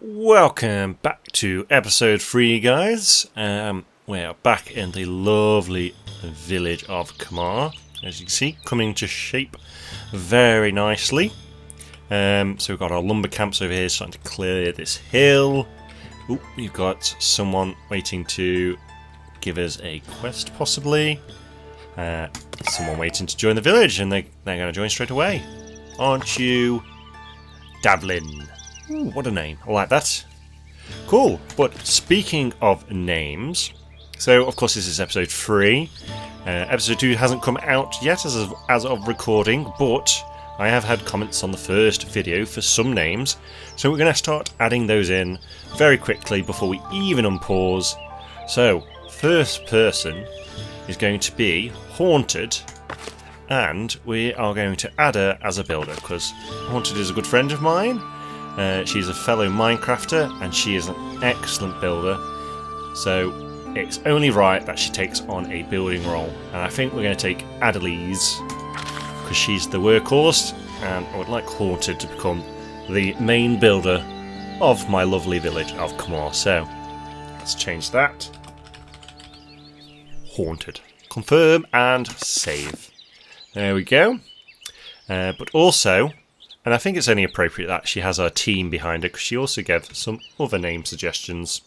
Welcome back to episode 3, guys. We're back in the lovely village of Camaar, as you can see, coming to shape very nicely. So we've got our lumber camps over here starting to clear this hill. Ooh, you've got someone waiting to give us a quest, possibly. Someone waiting to join the village, and they're going to join straight away. Aren't you? Davlin. Ooh, what a name. I like that. Cool. But speaking of names, so of course this is episode 3. Episode 2 hasn't come out yet as of recording, but I have had comments on the first video for some names, so we're going to start adding those in very quickly before we even unpause. So, first person is going to be Haunted, and we are going to add her as a builder, because Haunted is a good friend of mine. She's a fellow Minecrafter, and she is an excellent builder, so it's only right that she takes on a building role. And I think we're going to take Adelise, because she's the workhorse, and I would like Haunted to become the main builder of my lovely village of Camaar. So let's change that. Haunted. Confirm and save. There we go. But also, and I think it's only appropriate that she has our team behind her, because she also gave some other name suggestions.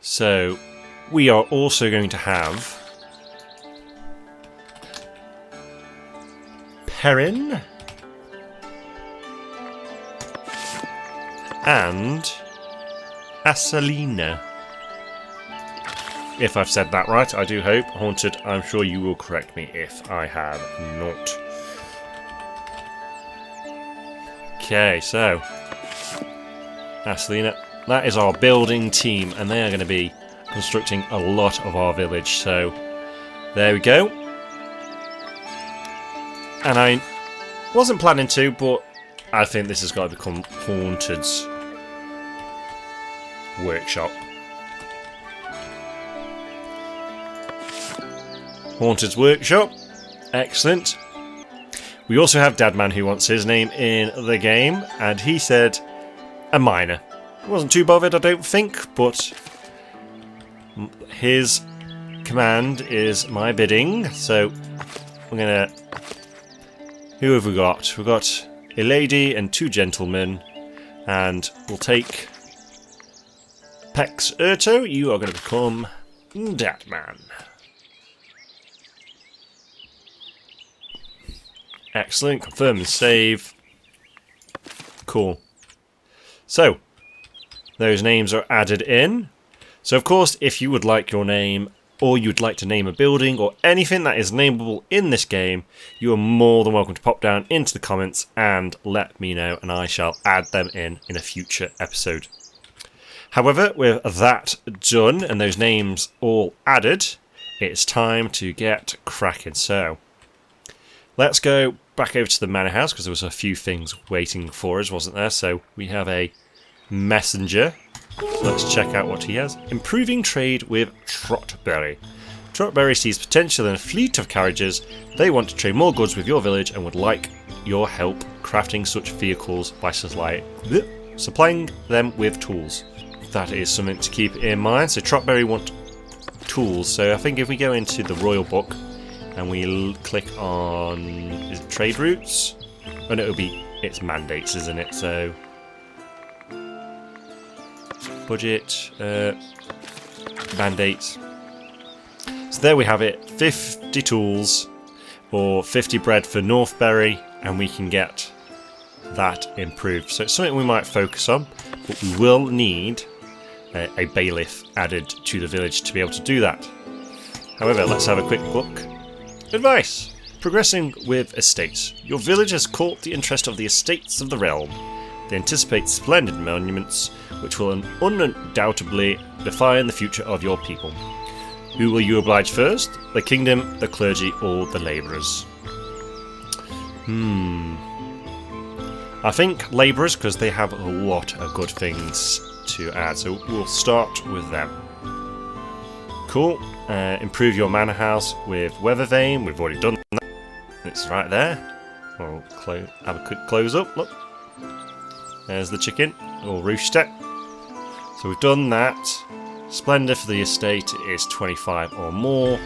So we are also going to have Perrin and Asalina. If I've said that right, I do hope. Haunted, I'm sure you will correct me if I have not. Okay, so Asalina, that is our building team, and they are going to be constructing a lot of our village. So there we go. And I wasn't planning to, but I think this has got to become Haunted's workshop. Haunted's workshop, excellent. We also have Dadman, who wants his name in the game, and he said a miner. Wasn't too bothered, I don't think, but his command is my bidding. So we're gonna. Who have we got? We've got a lady and 2 gentlemen, and we'll take Pex Erto. You are going to become Dadman. Excellent. Confirm and save. Cool. So, those names are added in. So, of course, if you would like your name, or you'd like to name a building, or anything that is nameable in this game, you are more than welcome to pop down into the comments and let me know, and I shall add them in a future episode. However, with that done, and those names all added, it's time to get cracking. So, let's go back over to the manor house, because there was a few things waiting for us, wasn't there? So we have a messenger. So let's check out what he has. Improving trade with Trotberry. Trotberry sees potential in a fleet of carriages. They want to trade more goods with your village and would like your help crafting such vehicles by supplying them with tools. That is something to keep in mind. So Trotberry want tools. So I think if we go into the royal book, and we'll click on, is it trade routes? Oh no, it's mandates, isn't it? So, budget, mandates. So there we have it, 50 tools, or 50 bread for Northberry, and we can get that improved. So it's something we might focus on, but we will need a bailiff added to the village to be able to do that. However, let's have a quick look. Advice. Progressing with estates. Your village has caught the interest of the estates of the realm. They anticipate splendid monuments, which will undoubtedly define the future of your people. Who will you oblige first? The kingdom, the clergy, or the labourers? I think labourers, because they have a lot of good things to add, so we'll start with them. Cool. Improve your manor house with Weather Vane. We've already done that. It's right there. We'll have a quick close up. Look. There's the chicken. or rooster. So we've done that. Splendour for the estate is 25 or more.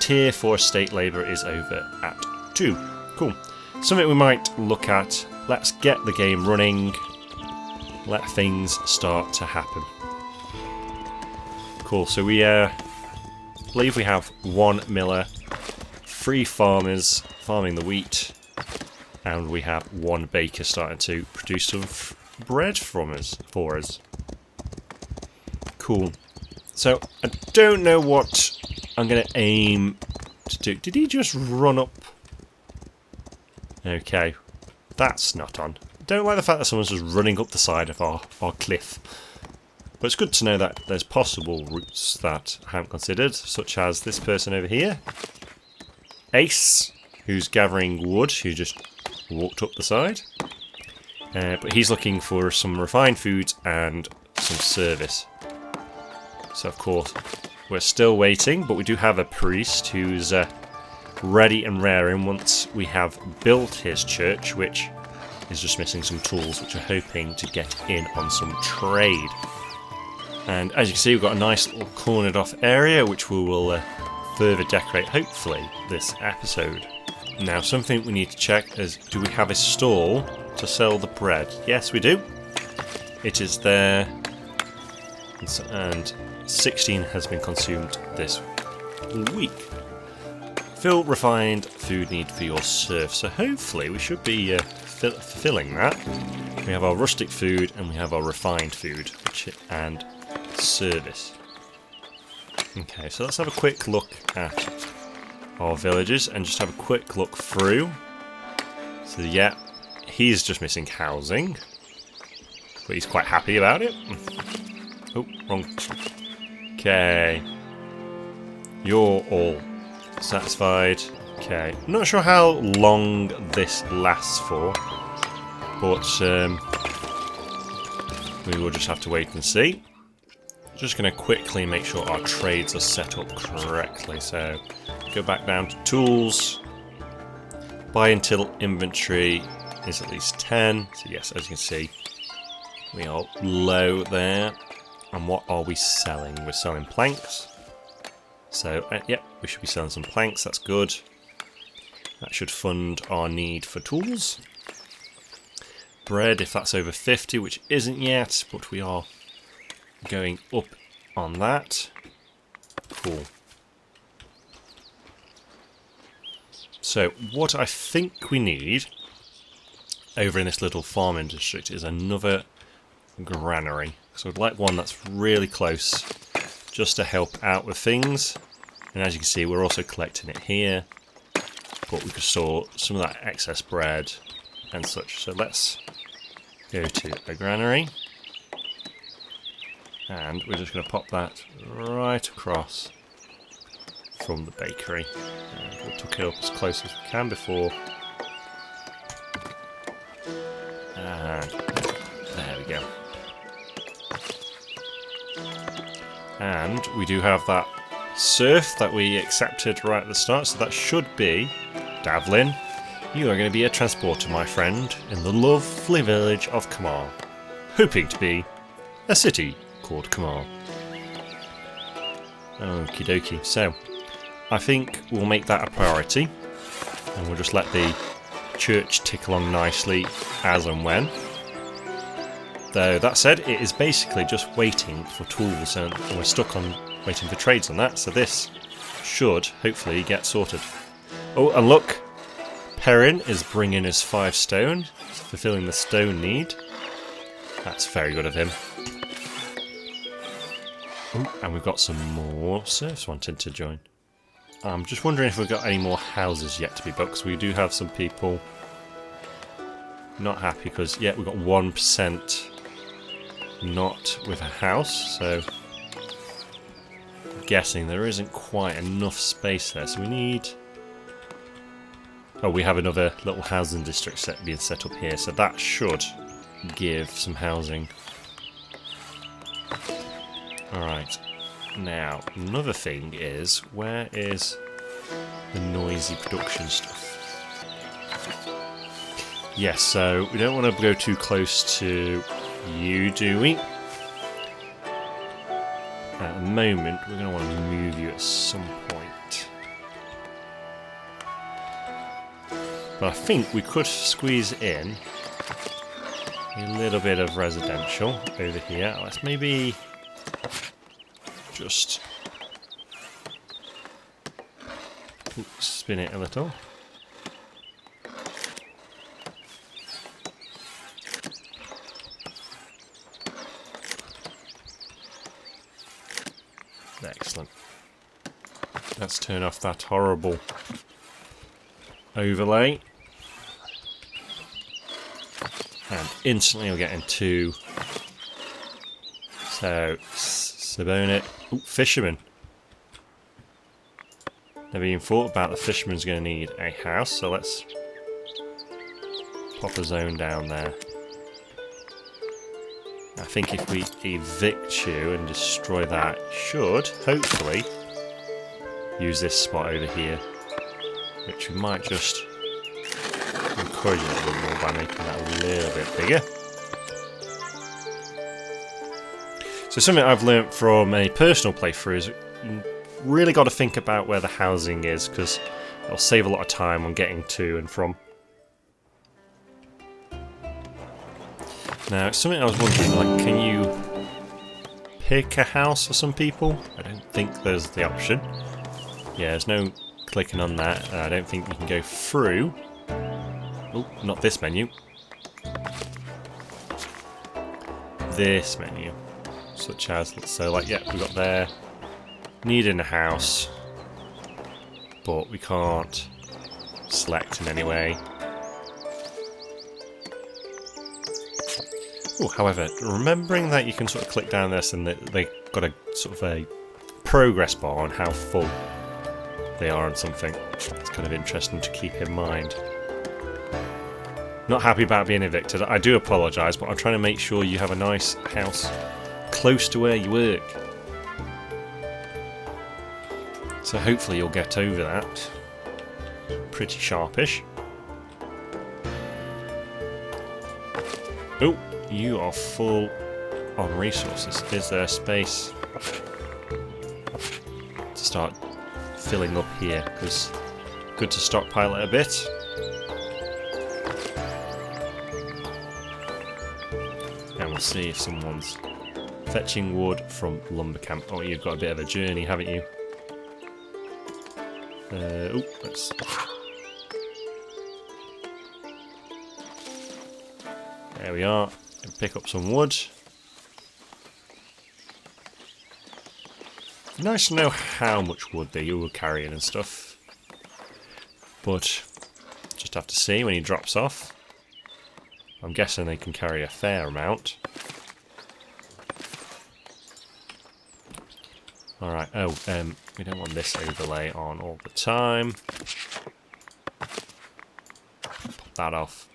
Tier for estate labour is over at 2. Cool. Something we might look at. Let's get the game running. Let things start to happen. Cool. So we believe we have 1 miller, 3 farmers farming the wheat, and we have 1 baker starting to produce some bread for us. Cool. So I don't know what I'm going to aim to do. Did he just run up? Okay, that's not on. Don't like the fact that someone's just running up the side of our cliff. But it's good to know that there's possible routes that I haven't considered, such as this person over here. Ace, who's gathering wood, who just walked up the side. But he's looking for some refined foods and some service. So of course, we're still waiting, but we do have a priest who's ready and raring once we have built his church, which is just missing some tools, which we're hoping to get in on some trade. And as you can see, we've got a nice little cornered off area, which we will further decorate, hopefully, this episode. Now, something we need to check is, do we have a stall to sell the bread? Yes, we do. It is there, and 16 has been consumed this week. Fill refined food need for your serfs. So hopefully we should be fulfilling that. We have our rustic food and we have our refined food and service. Okay, so let's have a quick look at our villages and just have a quick look through. So yeah, he's just missing housing, but he's quite happy about it. Oh, wrong. Okay. You're all satisfied. Okay. I'm not sure how long this lasts for, but we will just have to wait and see. Just going to quickly make sure our trades are set up correctly. So, go back down to tools. Buy until inventory is at least 10. So yes, as you can see, we are low there. And what are we selling? We're selling planks. So, yep, we should be selling some planks. That's good. That should fund our need for tools. Bread, if that's over 50, which isn't yet, but we are going up on that. Cool. So, what I think we need over in this little farming district is another granary. So I'd like one that's really close, just to help out with things. And as you can see, we're also collecting it here, but we could store some of that excess bread and such. So let's go to a granary, and we're just going to pop that right across from the bakery. And we'll tuck it up as close as we can before. And there we go. And we do have that serf that we accepted right at the start, so that should be Davlin. You are going to be a transporter, my friend, in the lovely village of Camaar, hoping to be a city called Camaar. Okie dokie. So, I think we'll make that a priority, and we'll just let the church tick along nicely as and when. Though, that said, it is basically just waiting for tools, and we're stuck on waiting for trades on that, so this should hopefully get sorted. Oh, and look! Perrin is bringing us 5 stone, fulfilling the stone need. That's very good of him. Oh, and we've got some more serfs wanting to join. I'm just wondering if we've got any more houses yet to be built, because we do have some people not happy, because, yeah, we've got 1% not with a house, so I'm guessing there isn't quite enough space there, so we need... Oh, we have another little housing district being set up here, so that should give some housing. Alright, now, another thing is, where is the noisy production stuff? Yes, so we don't want to go too close to you, do we? At the moment, we're going to want to move you at some point. But I think we could squeeze in a little bit of residential over here. Let's maybe just spin it a little. Excellent. Let's turn off that horrible overlay. And instantly we're getting two. So, Sabonet. Ooh, fisherman. Never even thought about the fisherman's going to need a house, so let's pop a zone down there. I think if we evict you and destroy that, should, hopefully, use this spot over here, which we might just encourage it a little more by making that a little bit bigger. So something I've learnt from a personal playthrough is you really got to think about where the housing is, because it'll save a lot of time on getting to and from. Now, something I was wondering, like, can you pick a house for some people? I don't think there's the option. Yeah, there's no clicking on that. I don't think you can go through. Oh, not this menu. This menu. Such as, so like, yeah, we got there. Needing a house. But we can't select in any way. Ooh, however, remembering that you can sort of click down this and they got a sort of a progress bar on how full they are on something. It's kind of interesting to keep in mind. Not happy about being evicted. I do apologise, but I'm trying to make sure you have a nice house close to where you work. So hopefully you'll get over that. Pretty sharpish. Oh, you are full on resources. Is there space to start filling up here? Because good to stockpile it a bit. And we'll see if someone's fetching wood from lumber camp. Oh, you've got a bit of a journey, haven't you? Oh, let's... There we are. And pick up some wood. Nice to know how much wood they were carrying and stuff. But just have to see when he drops off. I'm guessing they can carry a fair amount. Alright, oh, we don't want this overlay on all the time. Pop that off.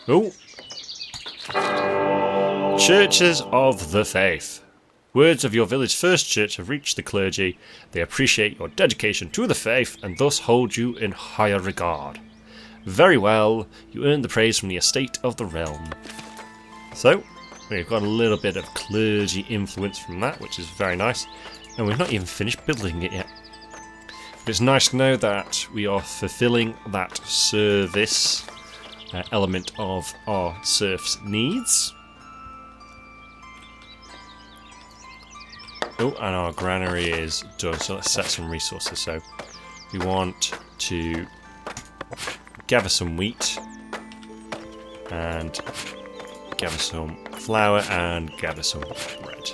Oh! Churches of the Faith. Words of your village first church have reached the clergy. They appreciate your dedication to the faith and thus hold you in higher regard. Very well, you earned the praise from the estate of the realm. So, we've got a little bit of clergy influence from that, which is very nice. And we've not even finished building it yet. But it's nice to know that we are fulfilling that service element of our serfs' needs. Oh, and our granary is done, so let's set some resources. So we want to gather some wheat and gather some flour and gather some bread.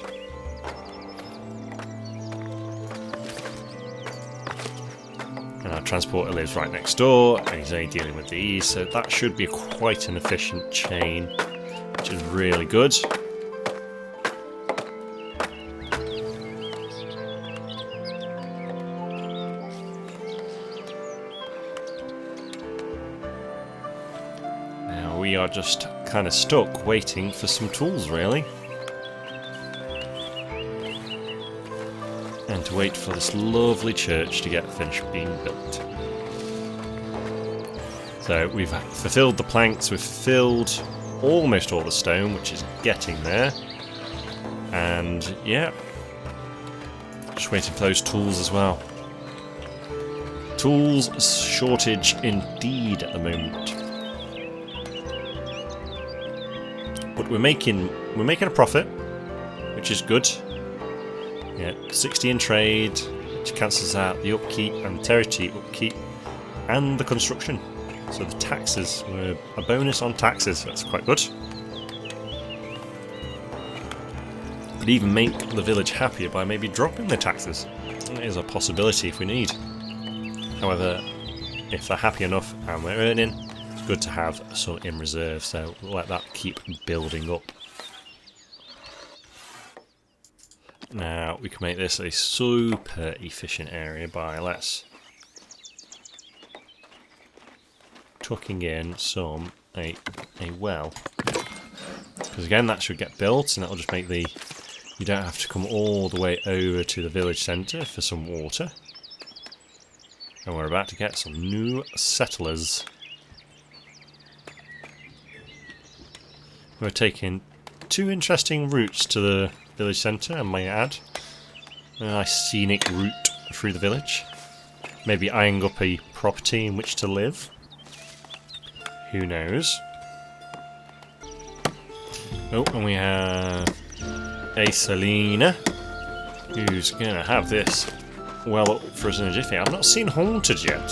And our transporter lives right next door and he's only dealing with these, so that should be quite an efficient chain, which is really good. We are just kind of stuck waiting for some tools, really. And to wait for this lovely church to get finished being built. So we've fulfilled the planks, we've fulfilled almost all the stone, which is getting there. And yeah, just waiting for those tools as well. Tools shortage indeed at the moment. But we're making a profit, which is good. Yeah, 60 in trade, which cancels out the upkeep and territory upkeep and the construction. So the taxes were a bonus on taxes, that's quite good. Could even make the village happier by maybe dropping the taxes. That is a possibility if we need. However, if they're happy enough and we're earning, it's good to have some in reserve, so we'll let that keep building up. Now we can make this a super efficient area by tucking in a well, because again that should get built and that'll just make you don't have to come all the way over to the village centre for some water. And we're about to get some new settlers. We're taking 2 interesting routes to the village centre, I might add. A nice scenic route through the village. Maybe eyeing up a property in which to live. Who knows? Oh, and we have a Selena, who's going to have this well up for us in a jiffy. I've not seen Haunted yet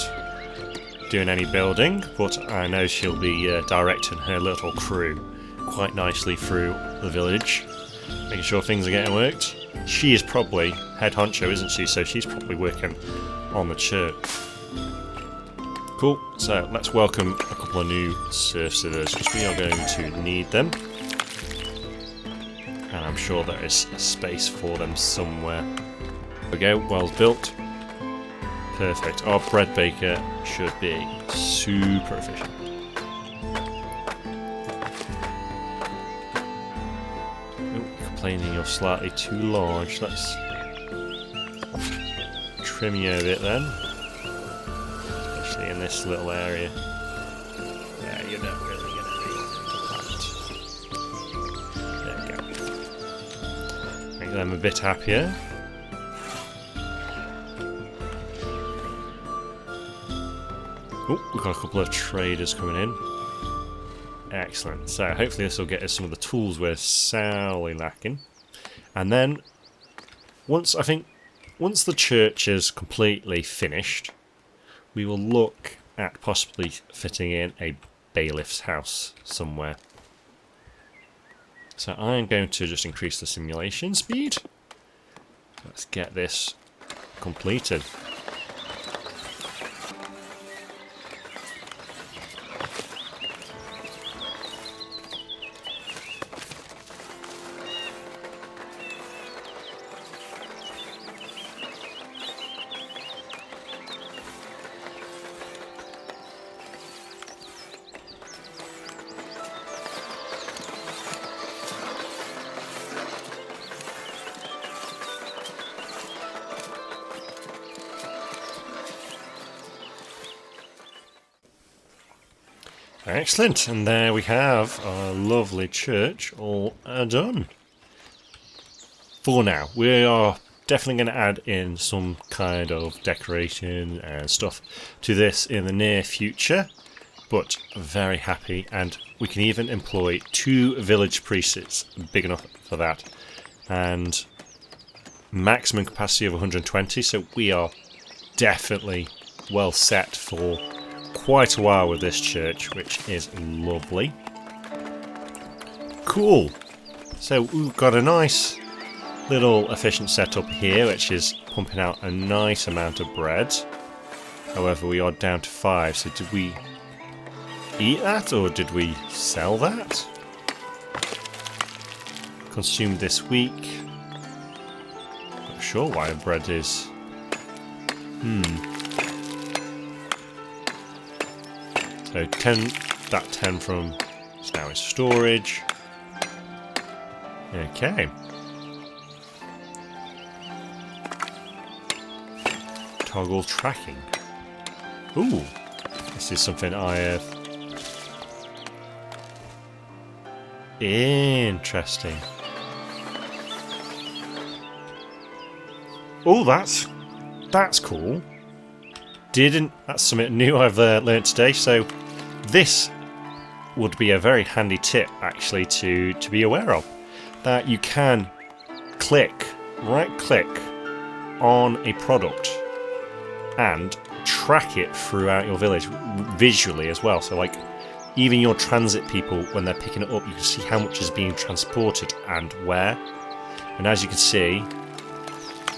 doing any building, but I know she'll be directing her little crew quite nicely through the village, making sure things are getting worked. She is probably head honcho, isn't she? So she's probably working on the church. Cool, so let's welcome a couple of new serfs to this, because we are going to need them. And I'm sure there is a space for them somewhere. There we go, well built. Perfect. Our bread baker should be super efficient. Oh, complaining you're slightly too large. Let's trim you a bit then. Especially in this little area. Yeah, you're not really going to be able to plant. There we go. Make them a bit happier. Oh, we've got a couple of traders coming in. Excellent. So hopefully this will get us some of the tools we're sorely lacking. And then, once the church is completely finished, we will look at possibly fitting in a bailiff's house somewhere. So I'm going to just increase the simulation speed. Let's get this completed. Excellent, and there we have our lovely church all done. For now, we are definitely going to add in some kind of decoration and stuff to this in the near future, but very happy, and we can even employ 2 village priests, big enough for that, and maximum capacity of 120, so we are definitely well set for quite a while with this church, which is lovely. Cool. So we've got a nice little efficient setup here, which is pumping out a nice amount of bread. However, we are down to 5, so did we eat that or did we sell that? Consumed this week. Not sure why bread is... So 10, that 10 from is now in storage. Okay. Toggle tracking. Ooh, This is something I have. Interesting. Oh, that's cool. That's something new I've learnt today. So this would be a very handy tip actually to be aware of. That you can right click on a product and track it throughout your village visually as well. So like even your transit people, when they're picking it up, you can see how much is being transported and where. And as you can see,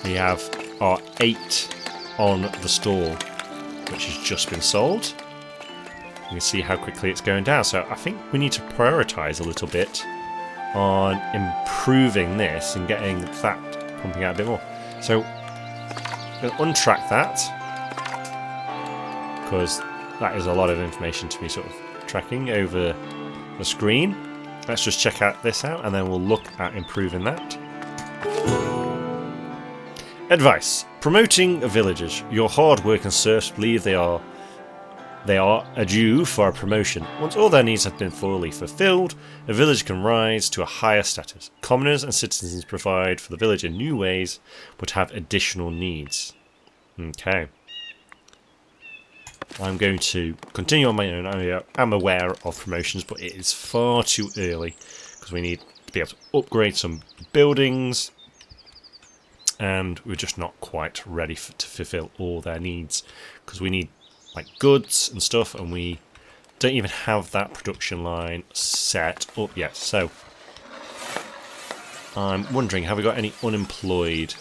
we have our 8 on the stall, which has just been sold. You can see how quickly it's going down. So I think we need to prioritise a little bit on improving this and getting that pumping out a bit more. So I'm going to untrack that, because that is a lot of information to be sort of tracking over the screen. Let's just check out this out and then we'll look at improving that. Advice. Promoting villagers. Your hard-working serfs believe they are due for a promotion. Once all their needs have been fully fulfilled, a village can rise to a higher status. Commoners and citizens provide for the village in new ways, but have additional needs. Okay. I'm going to continue on my own. I'm aware of promotions, but it is far too early because we need to be able to upgrade some buildings, and we're just not quite ready to fulfill all their needs, because we need like goods and stuff, and we don't even have that production line set up yet. So I'm wondering, have we got any unemployed?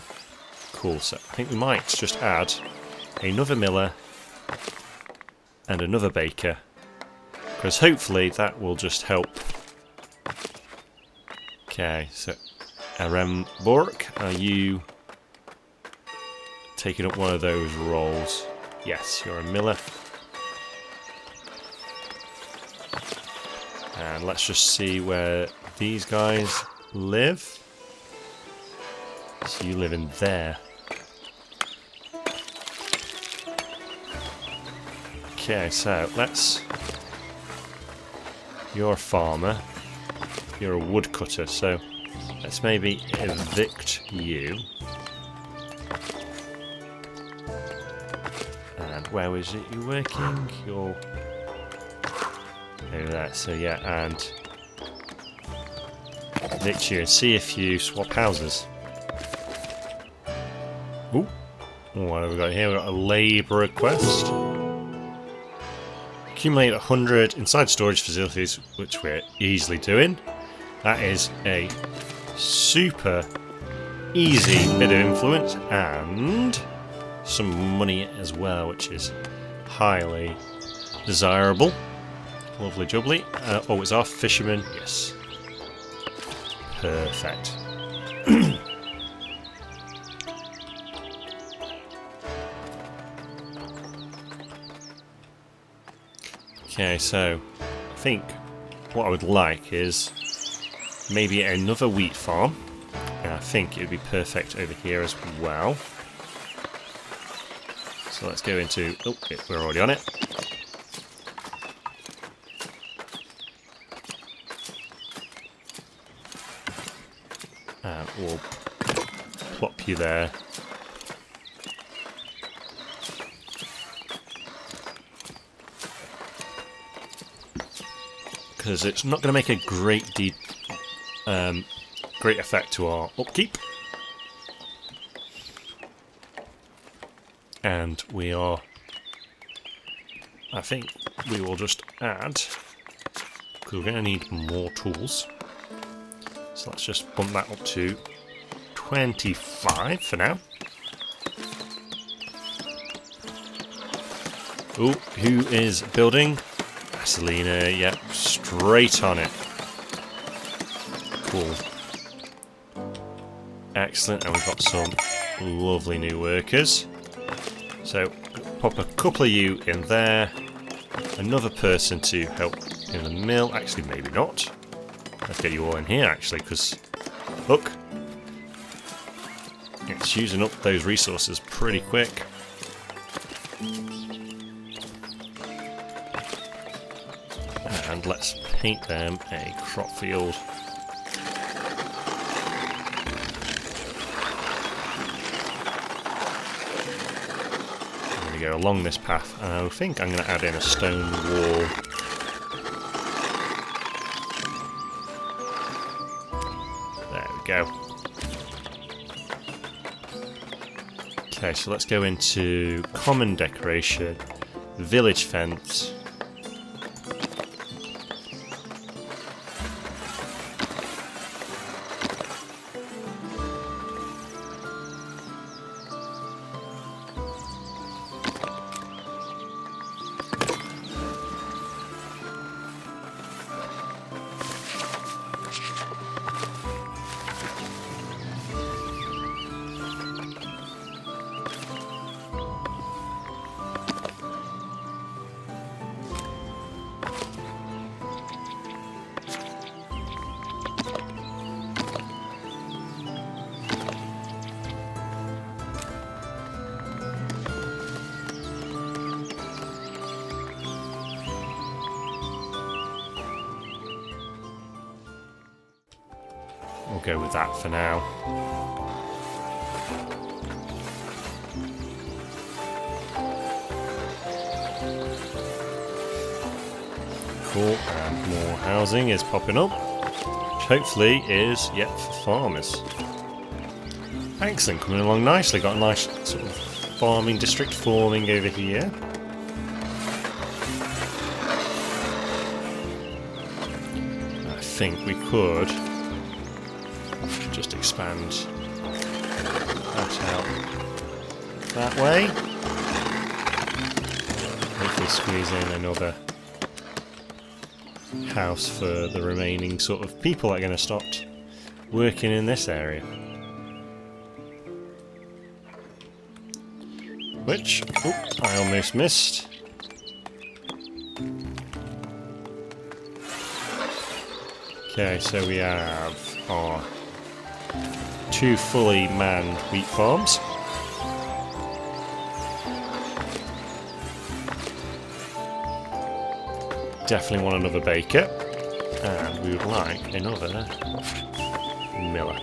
Cool. So I think we might just add another miller and another baker, because hopefully that will just help. Okay, so Bork, are you taking up one of those roles? Yes, you're a miller. And let's just see where these guys live. So you live in there. Okay, so you're a farmer, you're a woodcutter, so let's maybe evict you. And where was it you're working? You're over there, so yeah, and evict you and see if you swap houses. Ooh, what have we got here? We've got a labour request. Accumulate 100 inside storage facilities, which we're easily doing. That is a super easy bit of influence, and some money as well, which is highly desirable. Lovely jubbly. Oh, it's our fisherman. Yes. Perfect. Okay, so I think what I would like is maybe another wheat farm. And I think it would be perfect over here as well. So let's go into... Oh, we're already on it. And we'll plop you there. Because it's not going to make a great effect to our upkeep. And we are... I think we will just add... because we're going to need more tools. So let's just bump that up to 25 for now. Oh, who is building? Selena, yep, straight on it. Cool. Excellent, and we've got some lovely new workers. So, pop a couple of you in there. Another person to help in the mill. Actually, maybe not. Let's get you all in here, actually, because, look, it's using up those resources pretty quick. And let's paint them a crop field. There we go, along this path. I think I'm going to add in a stone wall. There we go. Okay, so let's go into common decoration, village fence. We'll go with that for now. Cool, and more housing is popping up, which hopefully is yet for farmers. Excellent, coming along nicely. Got a nice sort of farming district forming over here. I think we could just expand that out that way. Hopefully squeeze in another house for the remaining sort of people that are going to start working in this area. Which, I almost missed. Okay, so we have our 2 fully manned wheat farms. Definitely want another baker, and we would like another miller.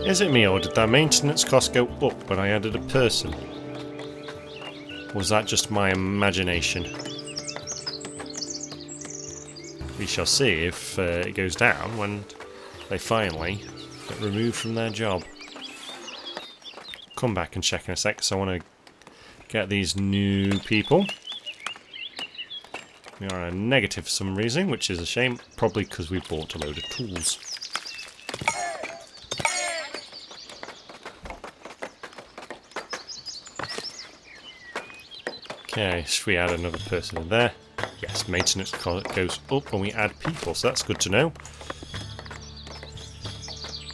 Is it me, or did that maintenance cost go up when I added a person? Was that just my imagination? We shall see if it goes down when they finally get removed from their job. Come back and check in a sec, because I want to get these new people. We are on a negative for some reason, which is a shame, probably because we bought a load of tools. Okay, should we add another person in there? Yes, maintenance goes up when we add people, so that's good to know.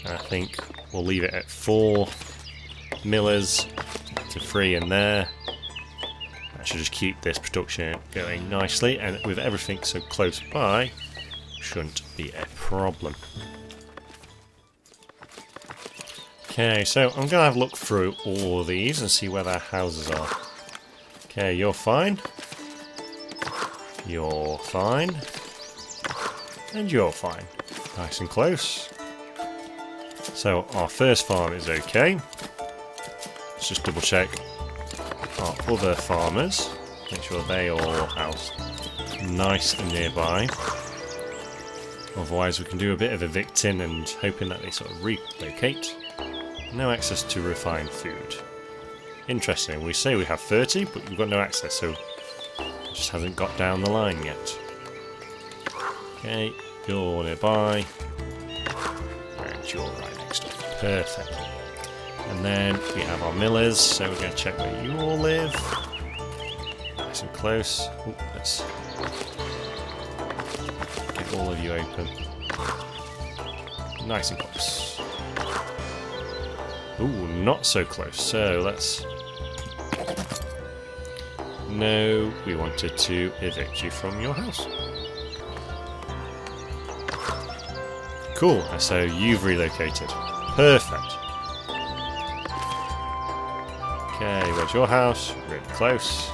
I think we'll leave it at 4 millers to 3 in there. That should just keep this production going nicely, and with everything so close by, shouldn't be a problem. Okay, so I'm going to have a look through all of these and see where their houses are. Okay, you're fine. You're fine. And you're fine. Nice and close. So our first farm is okay. Let's just double check our other farmers. Make sure they all house nice and nearby. Otherwise we can do a bit of evicting and hoping that they sort of relocate. No access to refined food. Interesting, we say we have 30, but we've got no access, so it just hasn't got down the line yet. Okay, you're nearby. And you're right next door. Perfect. And then we have our millers, so we're going to check where you all live. Nice and close. Ooh, let's get all of you open. Nice and close. Ooh, not so close. So let's... No, we wanted to evict you from your house. Cool, so you've relocated. Perfect. Okay, where's your house? Really close.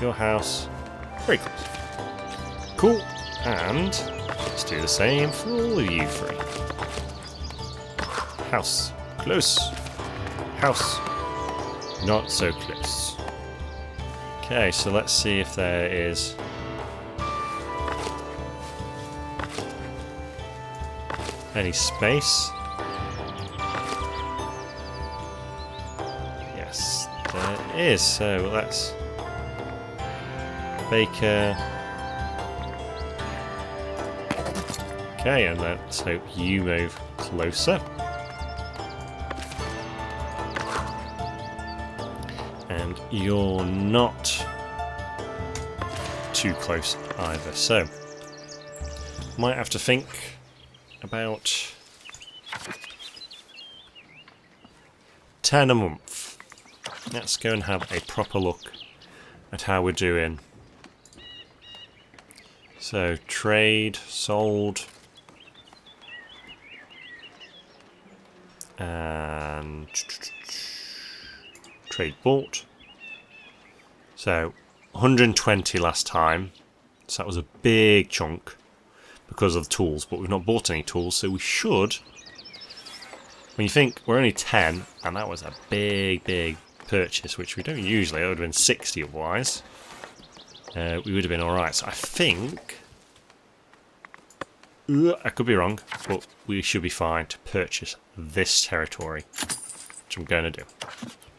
Your house, very close. Cool. And let's do the same for all of you three. House, close. House, not so close. Okay, so let's see if there is any space. Yes, there is. So let's Baker. Okay, and let's hope you move closer. And you're not too close either, so might have to think about 10 a month. Let's go and have a proper look at how we're doing. So trade, sold, and trade bought. So 120 last time, so that was a big chunk because of the tools, but we've not bought any tools, so we should. When you think we're only 10, and that was a big purchase, which we don't usually, it would have been 60 otherwise. We would have been alright, so I think, I could be wrong, but we should be fine to purchase this territory, which I'm going to do.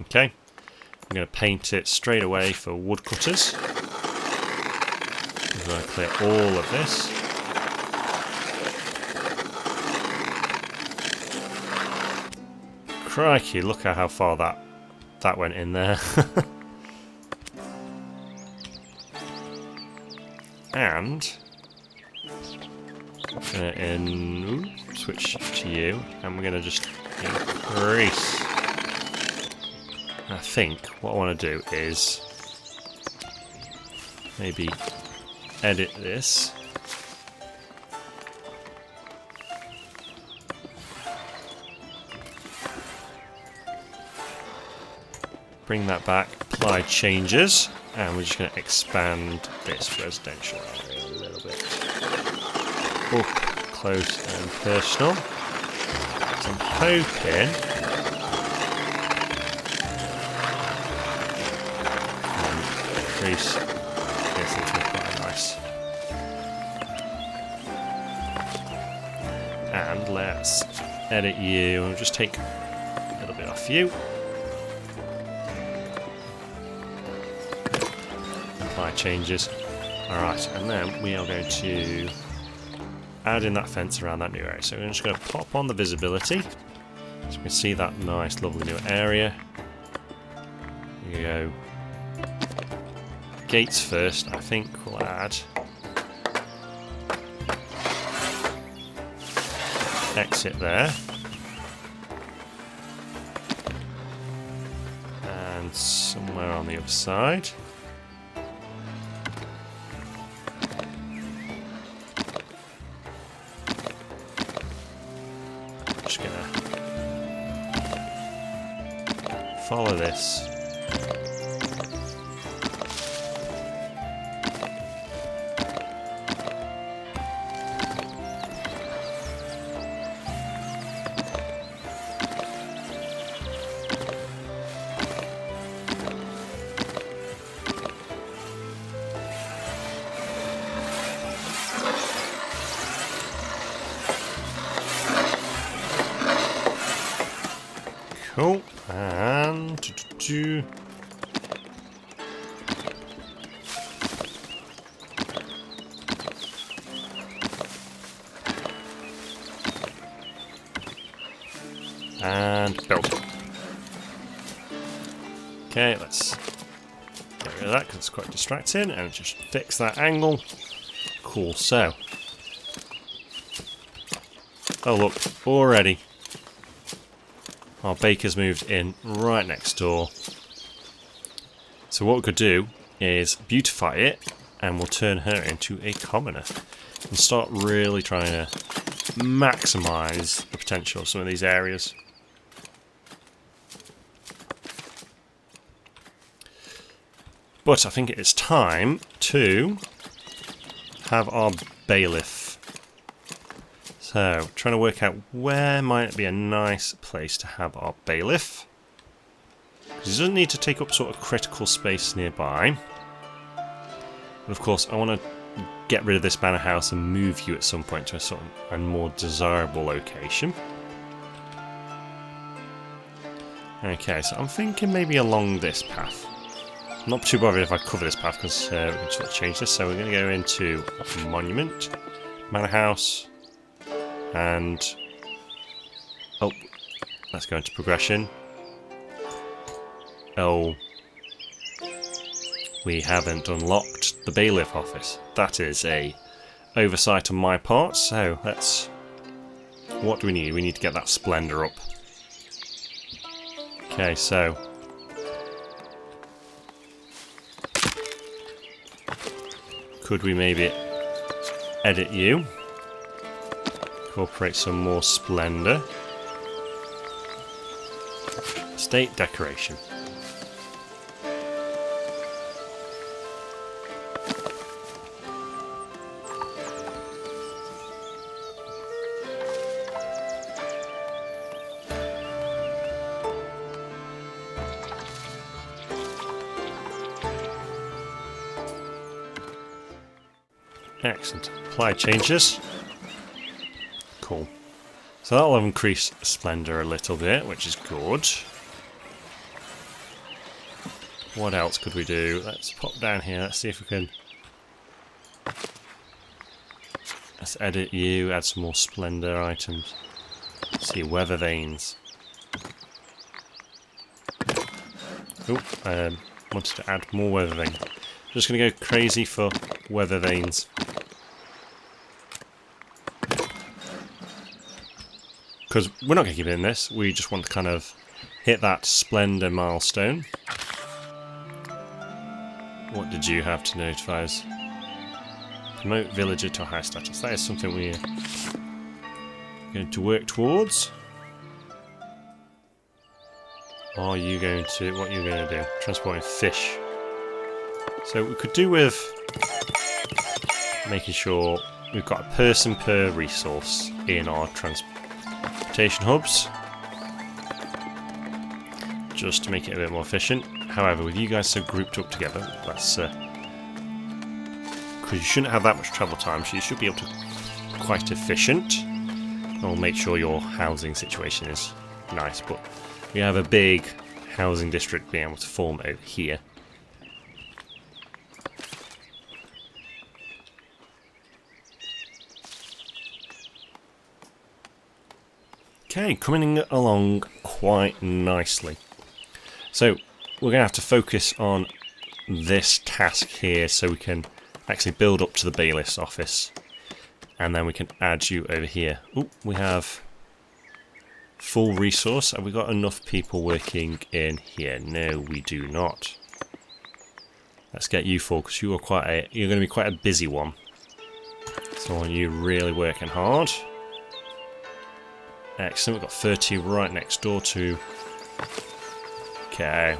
Okay, I'm going to paint it straight away for woodcutters. I'm going to clear all of this. Crikey, look at how far that went in there. And switch to you, and we're going to just increase. I think what I want to do is maybe edit this. Bring that back, apply changes, and we're just going to expand this residential area a little bit. Up close and personal. So I'm hoping increase this into quite nice. And let's edit you and just take a little bit off you. Apply changes. Alright, and then we are going to add in that fence around that new area. So we're just going to pop on the visibility so we can see that nice lovely new area. Here we go. Gates first, I think we'll add exit there. And somewhere on the other side. Just gonna follow this. Cool, and and build. Okay, let's get rid of that because it's quite distracting, and just fix that angle. Cool. So, oh look, already. Our baker's moved in right next door. So what we could do is beautify it, and we'll turn her into a commoner and start really trying to maximise the potential of some of these areas. But I think it's time to have our bailiff. So, trying to work out where might be a nice place to have our bailiff. Because he doesn't need to take up sort of critical space nearby. But of course, I want to get rid of this manor house and move you at some point to a sort of a more desirable location. Okay, so I'm thinking maybe along this path. I'm not too bothered if I cover this path because we can sort of change this. So we're going to go into Monument, Manor House, and oh, let's go into Progression. Oh, we haven't unlocked the Bailiff office. That is a oversight on my part. So let's. What do we need? We need to get that Splendor up. Okay, so could we maybe edit you? Incorporate some more Splendor. State decoration. Excellent. Apply changes. Cool. So that'll increase Splendor a little bit, which is good. What else could we do? Let's pop down here. Let's see if we can. Let's edit you, add some more Splendor items. Let's see, weather vanes. Oh, wanted to add more weather vanes. Just going to go crazy for weather vanes. Because we're not going to keep it in this, we just want to kind of hit that Splendor milestone. What did you have to notify us? Promote villager to a high status. That is something we're going to work towards. Are you going to... what are you going to do? Transporting fish. So we could do with making sure we've got a person per resource in our transportation hubs, just to make it a bit more efficient. However, with you guys so grouped up together, let's because you shouldn't have that much travel time, so you should be able to be quite efficient. And we'll make sure your housing situation is nice, but we have a big housing district being able to form over here. Okay, coming along quite nicely. So we're going to have to focus on this task here so we can actually build up to the bailiff's office. And then we can add you over here. Ooh, we have full resource. Have we got enough people working in here? No, we do not. Let's get you full because you're going to be quite a busy one. So I want you really working hard. Excellent, we've got 30 right next door to... Okay.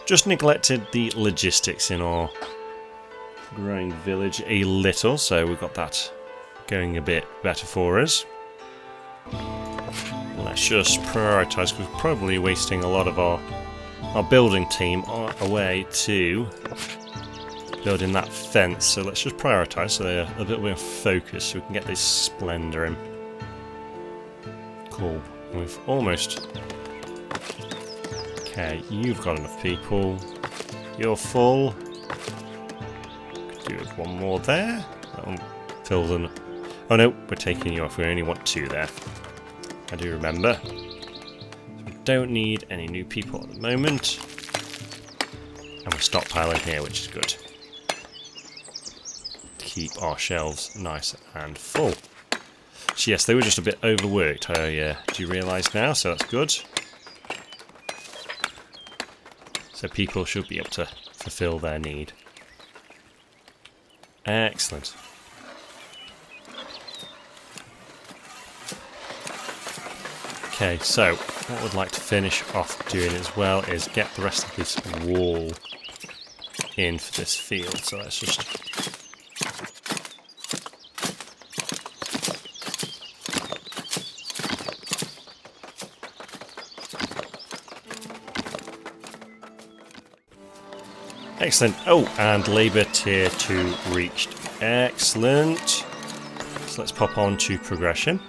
Just neglected the logistics in our growing village a little, so we've got that going a bit better for us. Let's just prioritise, because we're probably wasting a lot of our building team away to building that fence, so let's just prioritise so they're a bit more focused so we can get this Splendor in. Cool. We've almost... Okay, you've got enough people. You're full. Could do with one more there. That'll fill them. Oh no, we're taking you off. We only want 2 there. I do remember. So we don't need any new people at the moment. And we're stockpiling here, which is good. Keep our shelves nice and full. So yes, they were just a bit overworked. Do you realise now? So that's good. So people should be able to fulfil their need. Excellent. Okay, so what we'd like to finish off doing as well is get the rest of this wall in for this field. So let's just... Excellent. Oh, and labour tier 2 reached. Excellent. So let's pop on to progression.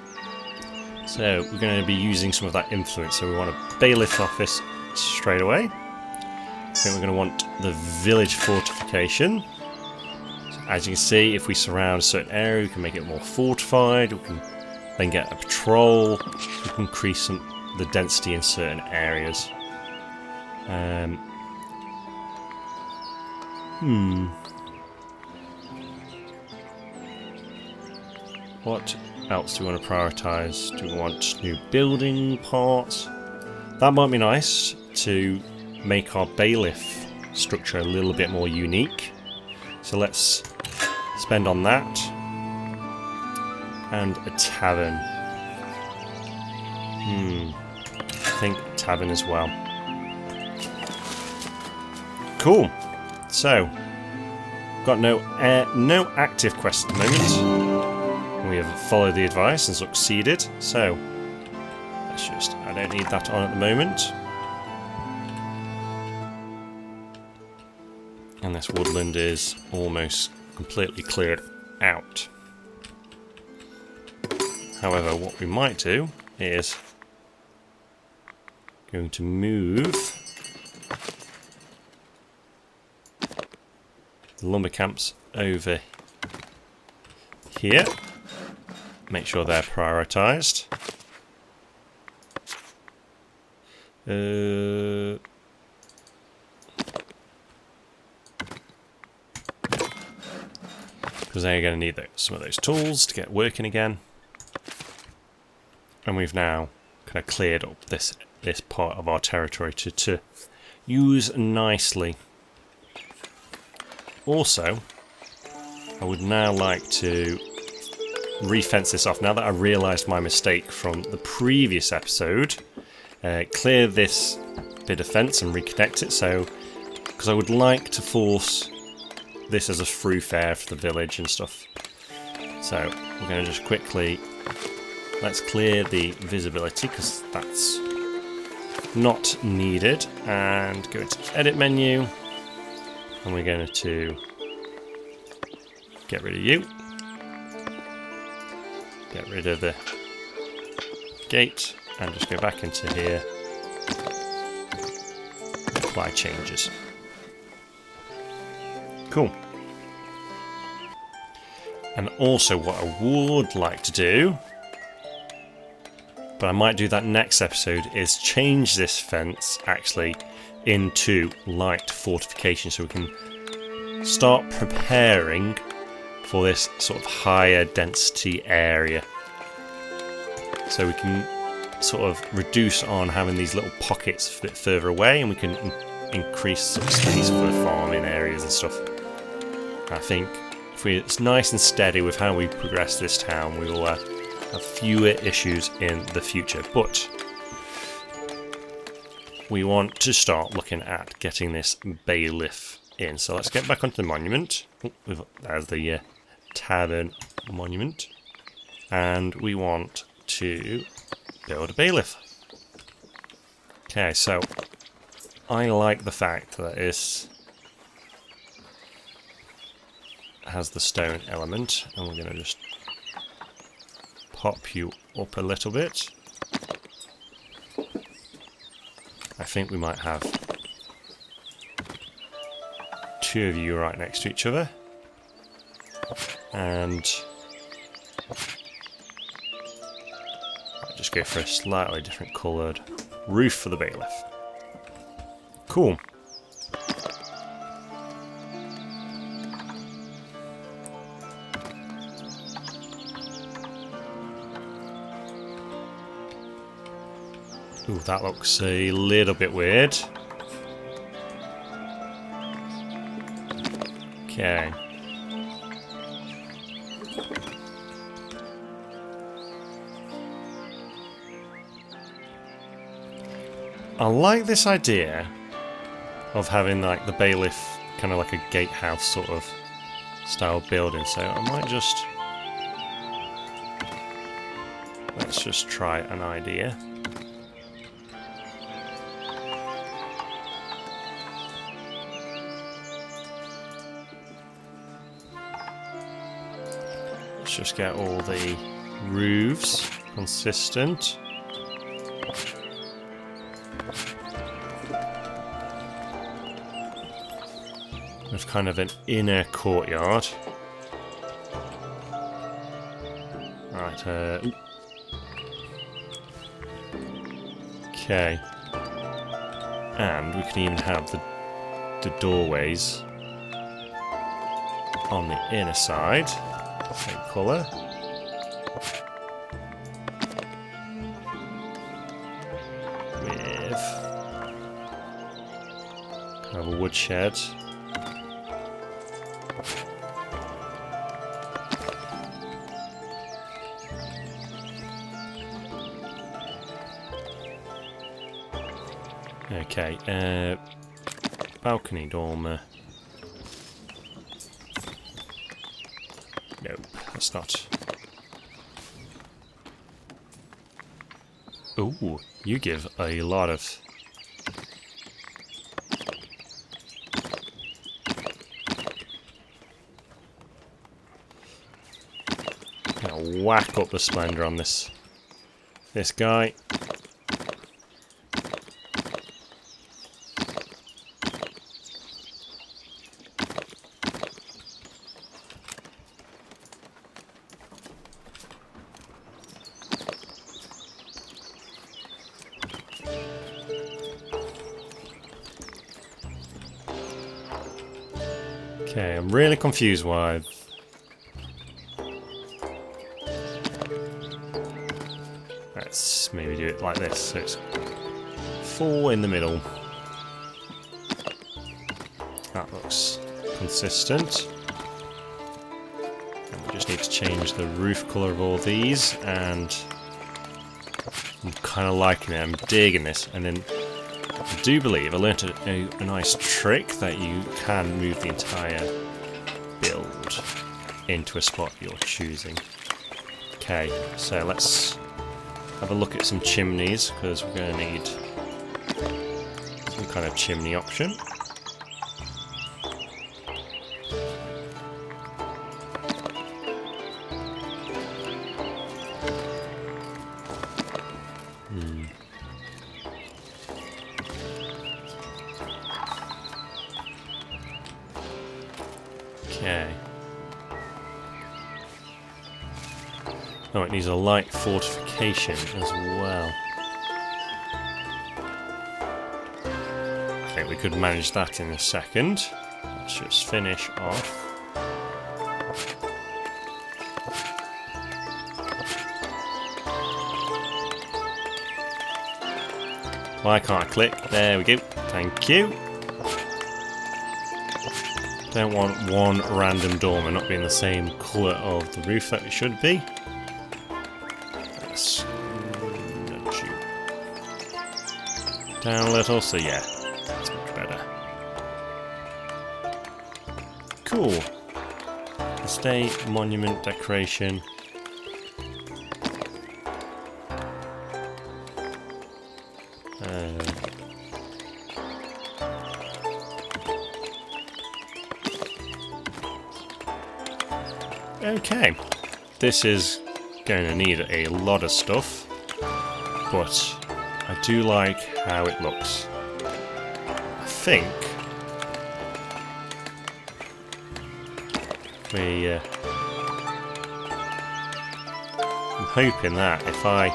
So we're going to be using some of that influence. So we want a bailiff office straight away. Then we're going to want the village fortification. So as you can see, if we surround a certain area, we can make it more fortified. We can then get a patrol. We can increase the density in certain areas. What else do we want to prioritise? Do we want new building parts? That might be nice to make our bailiff structure a little bit more unique. So let's spend on that. And a tavern. I think tavern as well. Cool. So, got no active quests at the moment. We have followed the advice and succeeded. So, let's just... I don't need that on at the moment. And this woodland is almost completely cleared out. However, what we might do is going to move the lumber camps over here. Make sure they're prioritised. Because they're going to need some of those tools to get working again. And we've now kind of cleared up this part of our territory to use nicely. Also, I would now like to re-fence this off. Now that I realised my mistake from the previous episode, clear this bit of fence and reconnect it. So, because I would like to force this as a thoroughfare for the village and stuff. So, we're going to just quickly... Let's clear the visibility, because that's not needed. And go into the edit menu. And we're going to get rid of you. Get rid of the gate. And just go back into here. Apply changes. Cool. And also what I would like to do, but I might do that next episode, is change this fence actually into light fortification so we can start preparing for this sort of higher density area. So we can sort of reduce on having these little pockets a bit further away, and we can increase some space for farming areas and stuff. I think if it's nice and steady with how we progress this town, we will have fewer issues in the future. But we want to start looking at getting this bailiff in. So let's get back onto the monument. Oh, there's the tavern monument. And we want to build a bailiff. Okay, so I like the fact that this has the stone element, and we're going to just pop you up a little bit. I think we might have two of you right next to each other, and I'll just go for a slightly different coloured roof for the bailiff. Cool. Ooh, that looks a little bit weird. Okay. I like this idea of having like the bailiff kind of like a gatehouse sort of style building. So I might just... let's just try an idea. Let's just get all the roofs consistent. With kind of an inner courtyard. Right, okay. And we can even have the doorways on the inner side. Same colour. With kind of a woodshed. Okay, balcony dormer. Nope, that's not. Ooh, you give a lot of... Gonna whack up the splendor on this guy. Okay, I'm really confused why. Let's maybe do it like this, so it's 4 in the middle. That looks consistent. And we just need to change the roof colour of all these, and I'm kind of liking it, I'm digging this, and then I do believe I learnt a nice trick that you can move the entire build into a spot you're choosing. Okay, so let's have a look at some chimneys, because we're going to need some kind of chimney option. Okay. Oh, it needs a light fortification as well. I think we could manage that in a second. Let's just finish off. Why can't I click? There we go. Thank you. Don't want one random dormer not being the same colour of the roof that it should be. Let's nudge you down a little, so yeah, that's much better. Cool. Estate, monument, decoration. Okay, this is going to need a lot of stuff, but I do like how it looks. I think I'm hoping that if I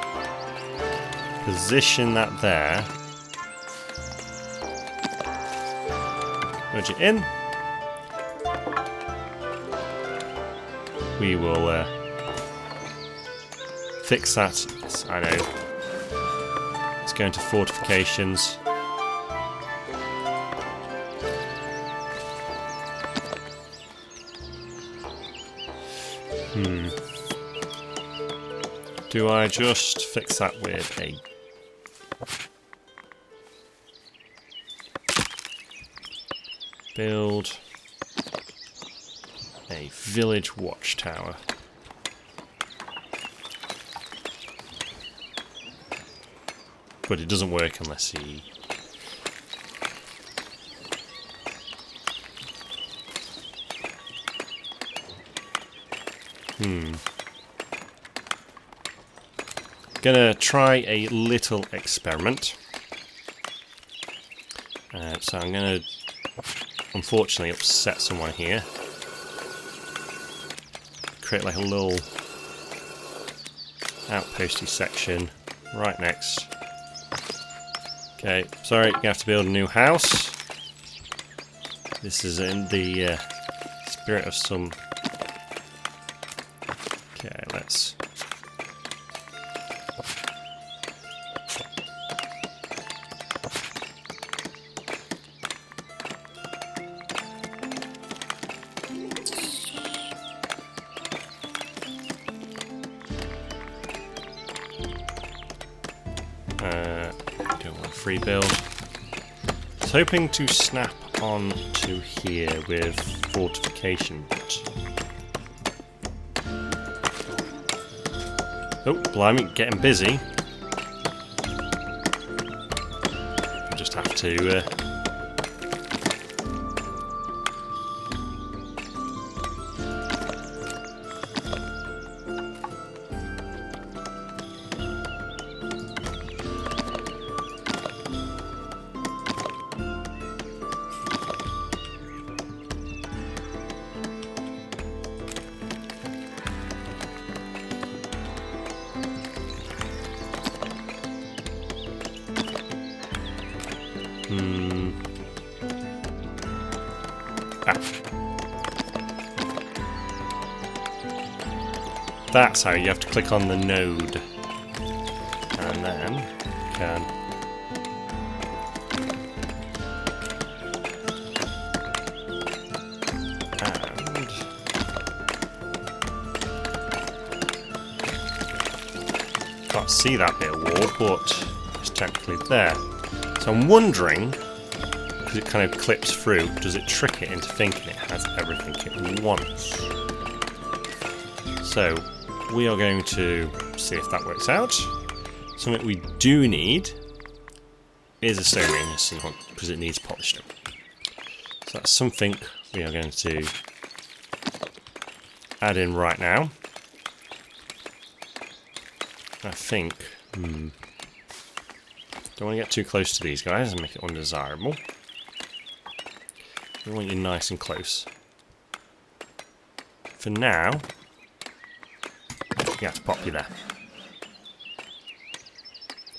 position that there, nudge it in, we will fix that. Yes, I know. Let's go into fortifications. Do I just fix that with a... Build a village watchtower. But it doesn't work unless he... Gonna try a little experiment. So I'm gonna unfortunately upset someone here. Create like a little outposty section right next. Okay, sorry, you have to build a new house. This is in the spirit of some... Okay, let's... don't want a free build. I was hoping to snap on to here with fortification, but... Oh, blimey, getting busy. We just have to... That's how you have to click on the node. And then you can... And... Can't see that bit of wall, but it's technically there. So I'm wondering, because it kind of clips through, does it trick it into thinking it has everything it wants? So, we are going to see if that works out. Something we do need is a stone mason because it needs polished stone. So that's something we are going to add in right now. I think... Don't want to get too close to these guys and make it undesirable. We want you nice and close. For now... Yeah, to pop you there.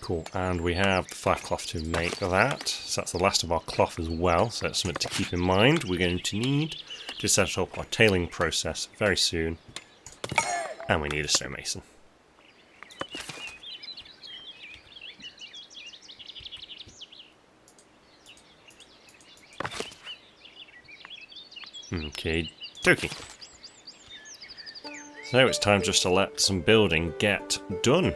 Cool, and we have the 5 cloth to make that. So that's the last of our cloth as well, so that's something to keep in mind. We're going to need to set up our tailing process very soon. And we need a stonemason. Okay, dokie. So it's time just to let some building get done.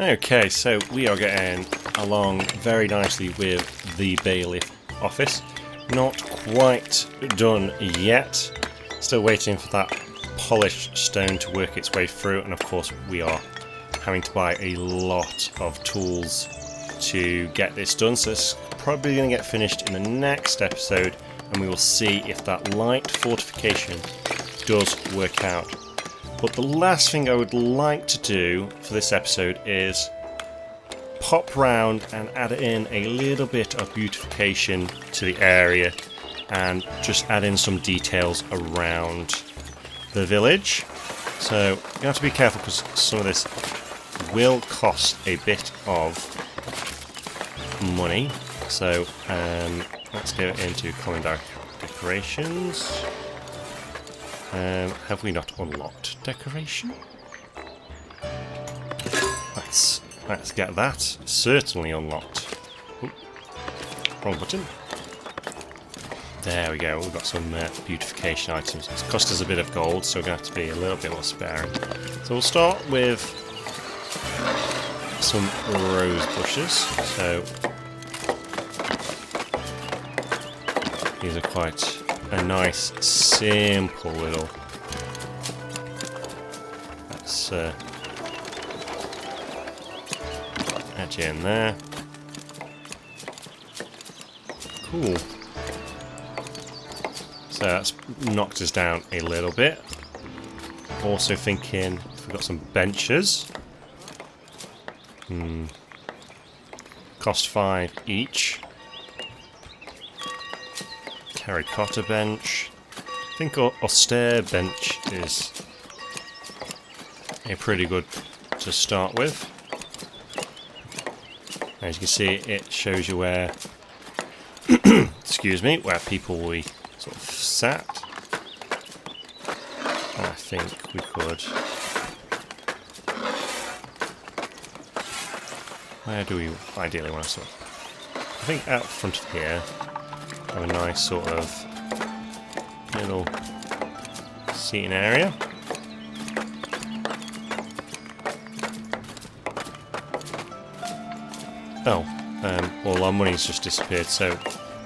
Okay, so we are getting along very nicely with the Bailiff office. Not quite done yet. Still waiting for that polished stone to work its way through, and of course we are having to buy a lot of tools to get this done, so it's probably going to get finished in the next episode, and we will see if that light fortification does work out. But the last thing I would like to do for this episode is pop round and add in a little bit of beautification to the area and just add in some details around the village. So you have to be careful because some of this will cost a bit of money. So let's go into common decorations. Have we not unlocked decoration? Let's get that certainly unlocked. Ooh, wrong button. There we go. We've got some beautification items. It's cost us a bit of gold, so we're going to have to be a little bit more sparing. So we'll start with some rose bushes. So these are quite a nice, simple little. Let's add you in there. Cool. So that's knocked us down a little bit. Also thinking if we've got some benches. Cost 5 each. Terracotta bench. I think austere bench is a pretty good to start with. As you can see, it shows you where excuse me, where people will be sort of sat. And I think we could. Where do we ideally want to sort of? I think out front of here. Have a nice sort of little seating area. Oh, well, our money's just disappeared, so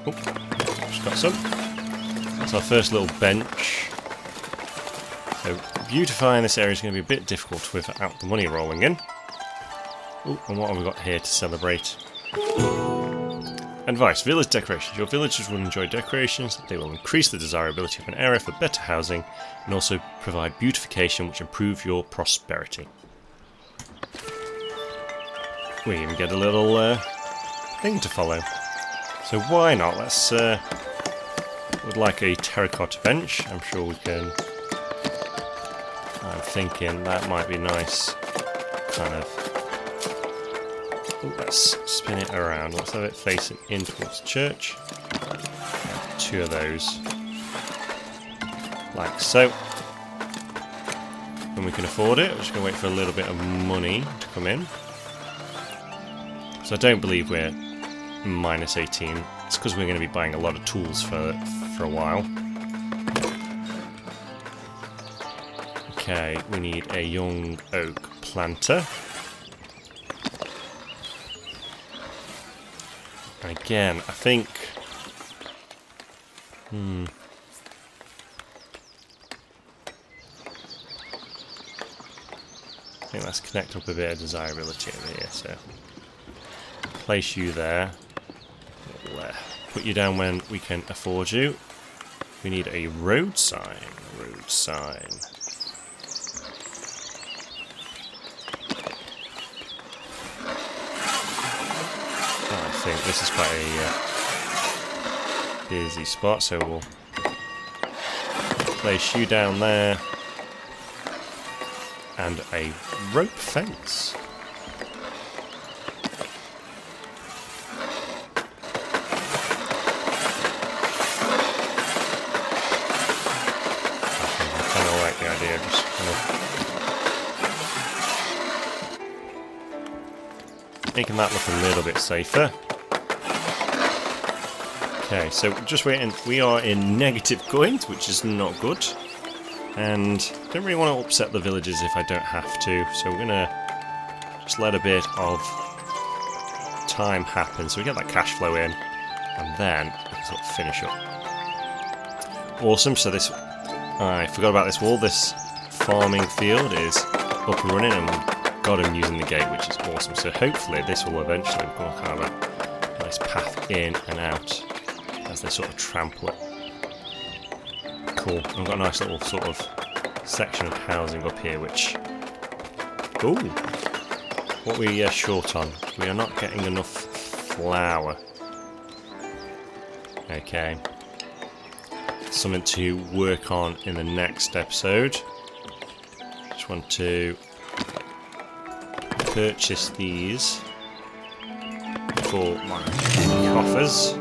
just got some. That's our first little bench. So beautifying this area is going to be a bit difficult without the money rolling in. Oh, and what have we got here to celebrate? Advice: village decorations. Your villagers will enjoy decorations. They will increase the desirability of an area for better housing and also provide beautification which improve your prosperity. We even get a little thing to follow. So why not? Let's would like a terracotta bench. I'm sure we can. I'm thinking that might be nice. Kind of. Ooh, let's spin it around. Let's have it facing in towards the church. Have 2 of those. Like so. When we can afford it, we're just going to wait for a little bit of money to come in. So I don't believe we're minus 18. It's because we're going to be buying a lot of tools for a while. Okay, we need a young oak planter. Again, I think. I think let's connect up a bit of desirability over here. So, place you there. Put you down when we can afford you. We need a road sign. Road sign. I think this is quite a busy spot, so we'll place you down there. And a rope fence. I kind of like the idea of just kind of making that look a little bit safer. Okay, so just waiting. We are in negative coins, which is not good. And don't really want to upset the villagers if I don't have to, so we're going to Just let a bit of time happen so we get that cash flow in, and then we can sort of finish up. Awesome. So this, I forgot about this wall. This farming field is up and running, and we've got him using the gate, which is awesome. So hopefully this will eventually become kind of a nice path in and out as they sort of trample it. Cool. I've got a nice little sort of section of housing up here, which... Ooh! What we short on? We are not getting enough flour. Okay. Something to work on in the next episode. Just want to purchase these for my coffers.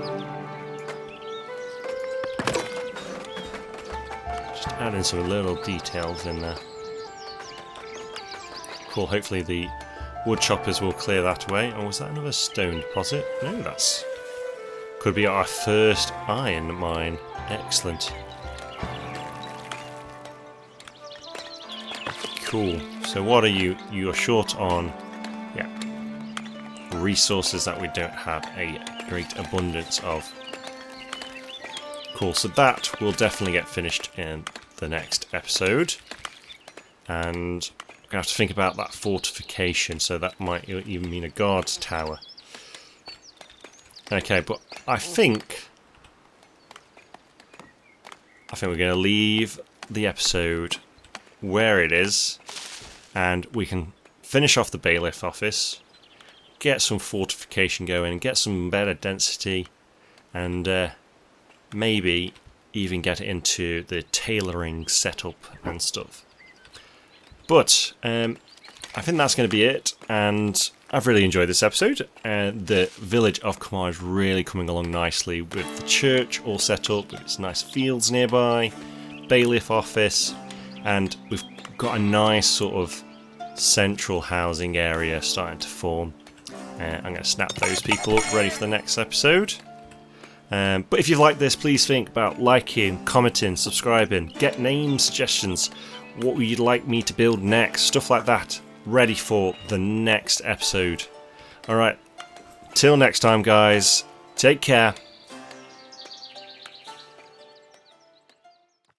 Just adding some little details in there. Cool, hopefully the wood choppers will clear that away. Oh, was that another stone deposit? No, that's... could be our first iron mine. Excellent. Cool. So what are you? You are short on, yeah, resources that we don't have a great abundance of. Cool. So that will definitely get finished in the next episode. And we're going to have to think about that fortification. So that might even mean a guard's tower. Okay, but I think we're going to leave the episode where it is, and we can finish off the bailiff office, get some fortification going, get some better density, and maybe even get into the tailoring setup and stuff. But I think that's going to be it, and I've really enjoyed this episode. The village of Camaar is really coming along nicely with the church all set up, with its nice fields nearby, bailiff office, and we've got a nice sort of central housing area starting to form. I'm going to snap those people up, ready for the next episode. But if you've liked this, please think about liking, commenting, subscribing, get name suggestions, what would you like me to build next, stuff like that, ready for the next episode. Alright, till next time guys, take care.